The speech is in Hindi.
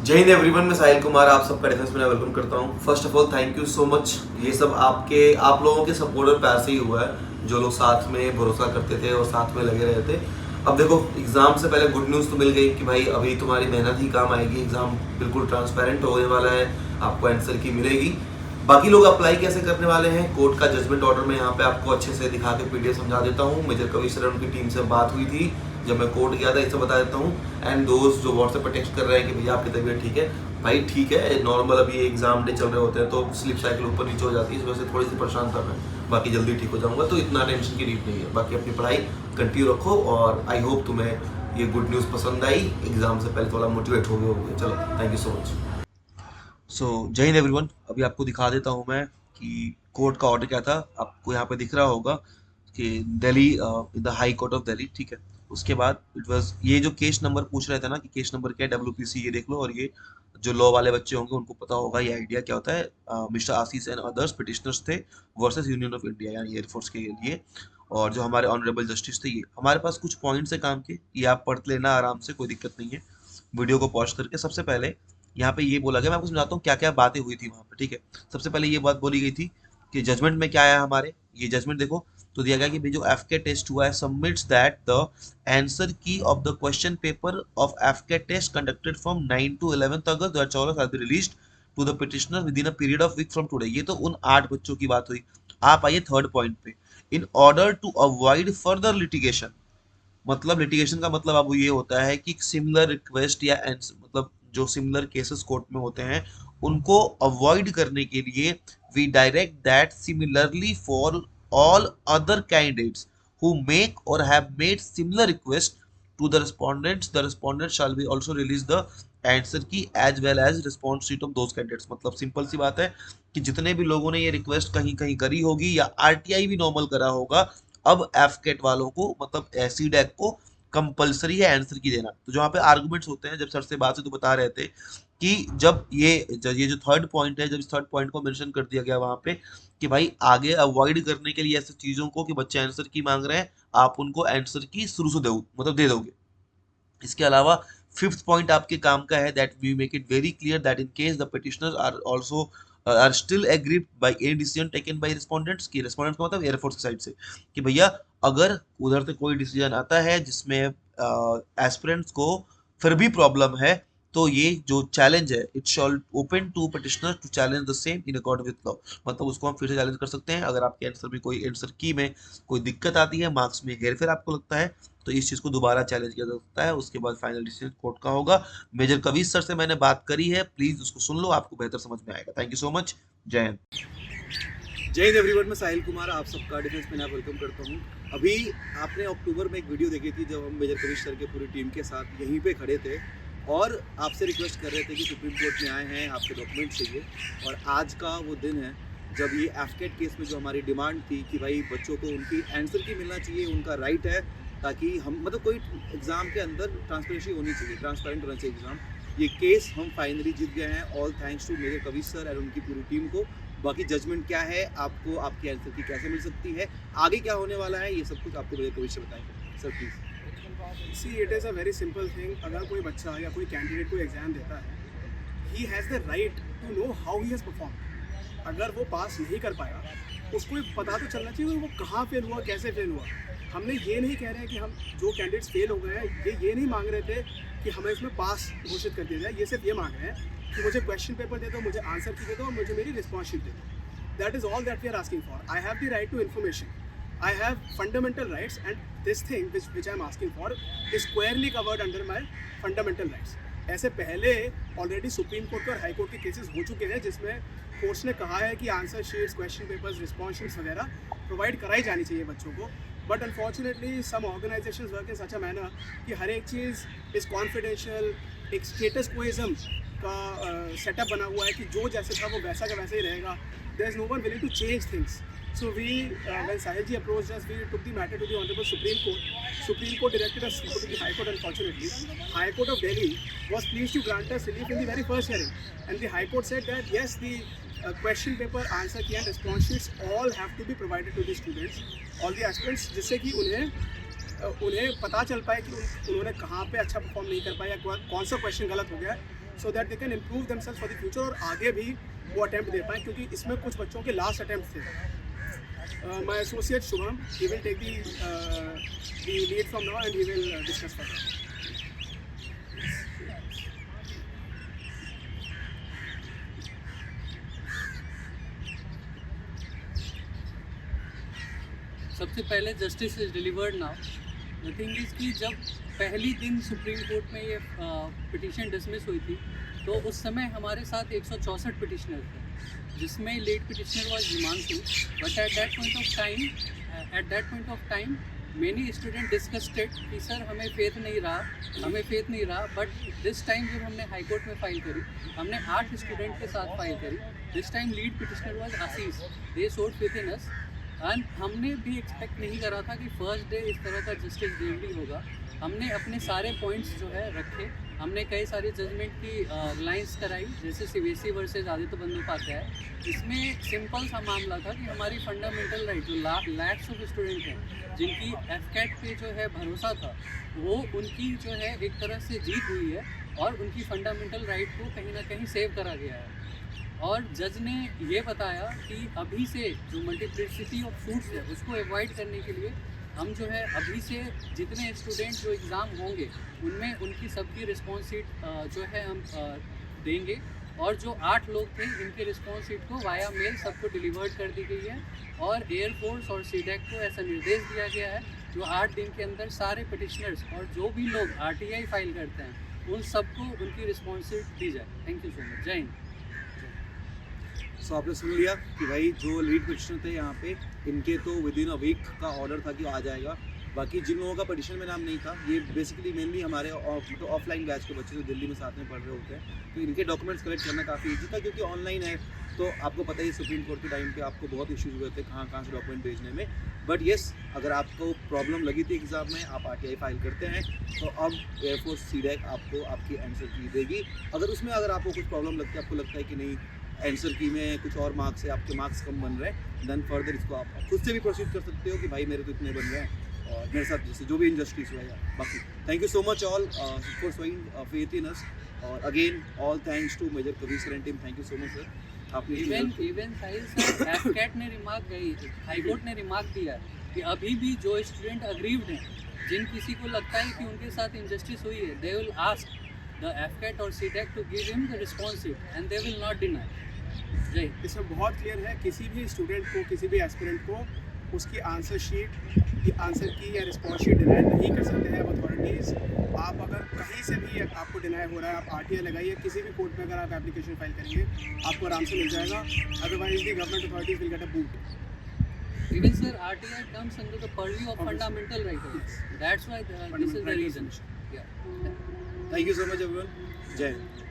जय हिंद एवरीवन, मैं साहिल कुमार आप सबका डिफेंस में वेलकम करता हूं। First of all thank you so much. ये सब आप लोगों के सपोर्ट और प्यार से ही हुआ है, जो लोग साथ में भरोसा करते थे और साथ में लगे रहे थे। अब देखो, एग्जाम से पहले गुड न्यूज़ तो मिल गई कि भाई अभी तुम्हारी मेहनत ही काम आएगी। एग्जाम बिल्कुल ट्रांसपेरेंट होने वाला है, आपको आंसर की मिलेगी। बाकी लोग अप्लाई कैसे करने वाले हैं, कोर्ट का जजमेंट ऑर्डर में यहाँ पे आपको अच्छे से दिखा के पीडीएफ समझा देता हूँ। मेजर कवि सर उनकी टीम से बात हुई थी जब मैं कोर्ट गया था, इसे बता देता हूँ। एंड दोस्त जो व्हाट्सएप पर टेक्स्ट कर रहे हैं कि भैया आपकी तबीयत ठीक है, भाई ठीक है, नॉर्मल अभी एग्जाम डे चल रहे होते हैं तो स्लिप साइकिल ऊपर नीचे हो जाती है, इस वजह से थोड़ी सी परेशान कर रहे हैं। बाकी जल्दी ठीक हो जाऊंगा, तो इतना टेंशन की नीड नहीं है। बाकी अपनी पढ़ाई कंटिन्यू रखो और आई होप तुम्हें ये गुड न्यूज़ पसंद आई। एग्जाम से पहले थोड़ा मोटिवेट हो गए होगे। चलो, थैंक यू सो मच। सो जय हिंद एवरीवन, अभी आपको दिखा देता हूँ मैं कि कोर्ट का ऑर्डर क्या था। आपको यहाँ पे दिख रहा होगा कि Delhi, the high court of Delhi, ठीक है। उसके बाद इट वाज ये जो केस नंबर पूछ रहे थे ना कि केस नंबर क्या है, डब्ल्यूपीसी, ये देख लो। और ये जो लॉ वाले बच्चे होंगे उनको पता होगा ये आइडिया क्या होता है। Mister Ashish and others petitioners थे वर्सेस यूनियन ऑफ इंडिया यानी एयरफोर्स के लिए। और जो हमारे ऑनरेबल जस्टिस थे, ये हमारे पास कुछ पॉइंट्स है काम के, ये आप पढ़ लेना आराम से, कोई दिक्कत नहीं है। वीडियो को पॉज करके सबसे पहले यहाँ पे ये बोला गया, मैं आपको समझाता हूँ क्या क्या बातें हुई थी वहां पे, ठीक है। सबसे पहले ये बात बोली गई थी कि जजमेंट में क्या आया हमारे, ये जजमेंट देखो। तो दिया गया कि भाई जो एफके टेस्ट हुआ है submits that the answer key of the question paper of एफके test conducted from 9 to 11 August 2014 has been released to the petitioner within a period of week from today. ये तो उन 8 बच्चों की बात हुई। आप आइए थर्ड पॉइंट पे, in order to avoid further litigation. मतलब लिटिगेशन का मतलब अब ये होता है कि सिमिलर रिक्वेस्ट या मतलब जो सिमिलर केसेस कोर्ट में होते हैं उनको अवॉइड करने के लिए we direct that similarly for all other candidates who make or have made similar request to the respondent shall be also release the answer key as well as response sheet of those candidates। मतलब सिंपल सी बात है कि जितने भी लोगों ने ये रिक्वेस्ट कहीं कहीं करी होगी या आरटीआई भी नॉर्मल करा होगा, अब एफकेट वालों को मतलब सीडेक को कंपलसरी है आंसर की देना। तो जो यहाँ पे आर्गुमेंट्स होते हैं, जब सर से बात से तो बता रहे थे कि जब ये जो थर्ड पॉइंट है, जब इस थर्ड पॉइंट को मेंशन कर दिया गया वहां पे कि भाई आगे अवॉइड करने के लिए ऐसी चीजों को कि बच्चे आंसर की मांग रहे हैं, आप उनको आंसर की शुरू से दो मतलब दे दोगे। इसके अलावा फिफ्थ पॉइंट आपके काम का है that we make it very clear that in case the petitioners are also are still agreed by any decision taken by respondents की, रिस्पोंडेंट्स का मतलब एयरफोर्स की साइड से, कि भैया अगर उधर से कोई डिसीजन आता है जिसमें एस्पिरेंट्स को फिर भी प्रॉब्लम है, तो ये जो चैलेंज है it shall open to petitioner to challenge the same in according with law. मतलब उसको हम फिर से चैलेंज कर सकते हैं अगर आपके आंसर में कोई आंसर की में कोई दिक्कत आती है, मार्क्स में हेरफेर आपको लगता है, तो इस चीज को दोबारा चैलेंज किया जा सकता है। उसके बाद फाइनल डिसीजन कोर्ट का होगा। मेजर कवीर सर से मैंने बात करी है, प्लीज उसको सुन लो, आपको बेहतर समझ में आएगा। Thank you so much. जय हिंद। जय हिंद एवरीवन, मैं साहिल कुमार आप सबका डिफेंस में वेलकम करता हूँ। अभी आपने अक्टूबर में एक वीडियो देखी थी जब हम मेजर कविश सर के पूरी टीम के साथ यहीं पे खड़े थे और आपसे रिक्वेस्ट कर रहे थे कि सुप्रीम कोर्ट में आए हैं, आपके डॉक्यूमेंट चाहिए। और आज का वो दिन है जब ये एफकेट केस में जो हमारी डिमांड थी कि भाई बच्चों को उनकी आंसर की मिलना चाहिए, उनका राइट है, ताकि हम मतलब कोई एग्ज़ाम के अंदर ट्रांसपेरेंसी होनी चाहिए, ट्रांसपेरेंट होना चाहिए एग्ज़ाम। ये केस हम फाइनली जीत गए हैं, all thanks to major Kavish sir और उनकी पूरी टीम को। बाकी जजमेंट क्या है, आपको आपकी आंसर की कैसे मिल सकती है, आगे क्या होने वाला है, ये सब कुछ आपको मेरे भविष्य बताएंगे sir please. See it is a very simple thing. अगर कोई बच्चा या कोई कैंडिडेट कोई एग्जाम देता है, he has the right to know how he has perform. अगर वो पास नहीं कर पाया, उसको पता तो चलना चाहिए वो कहाँ फेल हुआ, कैसे फेल हुआ। हमने ये नहीं कह रहे हैं कि हम जो कैंडिडेट्स फेल हो गए हैं ये नहीं मांग रहे थे कि हमें इसमें पास घोषित कर दिया जाए। ये सिर्फ ये मांग रहे हैं कि मुझे क्वेश्चन पेपर दे दो, मुझे आंसर की दे दो और मुझे मेरी रिस्पॉन्स शीट दे दो। That is all that we are asking for. I have the right to information, I have fundamental rights, and this thing which I am asking for is squarely covered under my fundamental rights. ऐसे पहले ऑलरेडी सुप्रीम कोर्ट और हाई कोर्ट के केसेस हो चुके हैं जिसमें कोर्ट्स ने कहा है कि answer sheets, question papers, response sheets वगैरह प्रोवाइड कराई जानी चाहिए बच्चों को। But unfortunately some organisations work in such a manner कि हर एक चीज़ इज़ कॉन्फिडेंशियल, एक स्टेटस कोइज्म का सेटअप बना हुआ है कि जो जैसे था वो वैसा का वैसा ही रहेगा। There is no one willing to change things. So when Sahil ji approached us, we took the matter to the Honorable Supreme Court. Supreme Court directed us to go to the High Court. Unfortunately, High Court of Delhi was pleased to grant us relief in the very first hearing, and the High Court said that yes, the question paper, answer key and response sheets all have to be provided to the students, all the aspirants, जिससे कि उन्हें पता चल पाए कि उन्होंने कहाँ पे अच्छा परफॉर्म नहीं कर पाया या कौन सा क्वेश्चन गलत हो गया। So that they can improve themselves for the future, और आगे भी वो अटैम्प्ट दे पाएँ, क्योंकि इसमें कुछ बच्चों के लास्ट अटैम्प्ट थे. My associate Shubham, he will take the lead from now and he will discuss further. सबसे पहले justice is delivered now. The thing is कि जब पहली दिन सुप्रीम कोर्ट में ये पिटीशन डिसमिस हुई थी, तो उस समय हमारे साथ 164 पिटिशनर थे, जिसमें late petitioner was Himanshu. But at that point of time many student discussed it कि सर हमें फेथ नहीं रहा. बट दिस टाइम जब हमने हाई कोर्ट में फाइल करी, हमने 8 स्टूडेंट के साथ फाइल करी. This time lead petitioner was Ashish. They showed faith in us, and हमने भी एक्सपेक्ट नहीं करा था कि फर्स्ट डे इस तरह का जस्टिस डिलीवरी होगा. हमने अपने सारे पॉइंट्स जो है रखे. हमने कई सारी जजमेंट की लाइंस कराई, जैसे सीबीएसई वर्सेस आदित्य बंदोपाध्याय. इसमें सिंपल सा मामला था कि हमारी फंडामेंटल राइट, जो लैक्स ऑफ स्टूडेंट हैं जिनकी एफकेट पे जो है भरोसा था, वो उनकी जो है एक तरह से जीत हुई है, और उनकी फंडामेंटल राइट को कहीं ना कहीं सेव करा गया है. और जज ने ये बताया कि अभी से जो मल्टीप्लिसिटी ऑफ सूट्स है उसको अवॉइड करने के लिए हम जो है अभी से जितने स्टूडेंट जो एग्ज़ाम होंगे उनमें उनकी सबकी रिस्पॉन्स शीट जो है हम देंगे. और जो 8 लोग थे इनके रिस्पॉन्स शीट को वाया मेल सबको डिलीवर्ड कर दी गई है. और एयरफोर्स और सीडेक को ऐसा निर्देश दिया गया है जो 8 दिन के अंदर सारे पिटिशनर्स और जो भी लोग आरटीआई फाइल करते हैं उन सबको उनकी रिस्पॉन्स शीट दी जाए. Thank you so much. जय हिंद. सो आपने सुन लिया कि भाई जो लीड पिटिशनर थे यहाँ पे, इनके तो विद इन अ वीक का ऑर्डर था कि आ जाएगा. बाकी जिन लोगों का पिटिशन में नाम नहीं था, ये बेसिकली मेनली हमारे मतलब ऑफलाइन बैच के बच्चे जो दिल्ली में साथ में पढ़ रहे होते हैं, तो इनके डॉक्यूमेंट्स कलेक्ट करना काफ़ी ईजी था, क्योंकि ऑनलाइन है. तो आपको पता ही सुप्रीम कोर्ट के टाइम पे आपको बहुत इश्यूज हुए थे कहाँ से डॉक्यूमेंट भेजने में. बट येस, अगर आपको प्रॉब्लम लगी थी एग्ज़ाम में, आप आरटीआई फाइल करते हैं, तो अब एयरफोर्स सीडेक आपको आपकी आंसर की देगी. अगर आपको कुछ प्रॉब्लम लगती है, आपको लगता है कि नहीं आंसर की में कुछ और मार्क्स है, आपके मार्क्स कम बन रहे हैं, देन फर्दर इसको आप खुद से भी प्रोसीड कर सकते हो कि भाई मेरे तो इतने बन रहे हैं, और मेरे साथ जैसे जो भी इंजस्टिस हुआ है. बाकी thank you so much all for showing faith in us. और again all thanks to major Kabir sir and team. Thank you so much sir. आपने इवन साहिल सर, एफकेट ने रिमार्क गई, हाई कोर्ट ने रिमार्क दिया कि अभी भी जो स्टूडेंट अग्रीव्ड हैं, जिन किसी को लगता है कि उनके साथ इंजस्टिस हुई है, they will ask the AFCAT और CDAC to give him the response sheet and they will not deny. जय. इसमें बहुत क्लियर है, किसी भी स्टूडेंट को, किसी भी एस्पिरेंट को उसकी आंसर शीट की आंसर की या रिस्पॉन्स शीट डिनाई नहीं कर सकते हैं अथॉरिटीज़. आप अगर कहीं से भी आपको डिनाई हो रहा है, आप आरटीआई लगाइए, किसी भी कोर्ट में अगर आप एप्लीकेशन फाइल करेंगे आपको आराम से मिल जाएगा. Otherwise the government authorities will get a boot. Even sir, RTI comes under the purview of fundamental rights. That's why this is the reason. Yeah. Thank you so much everyone. जय हिंद.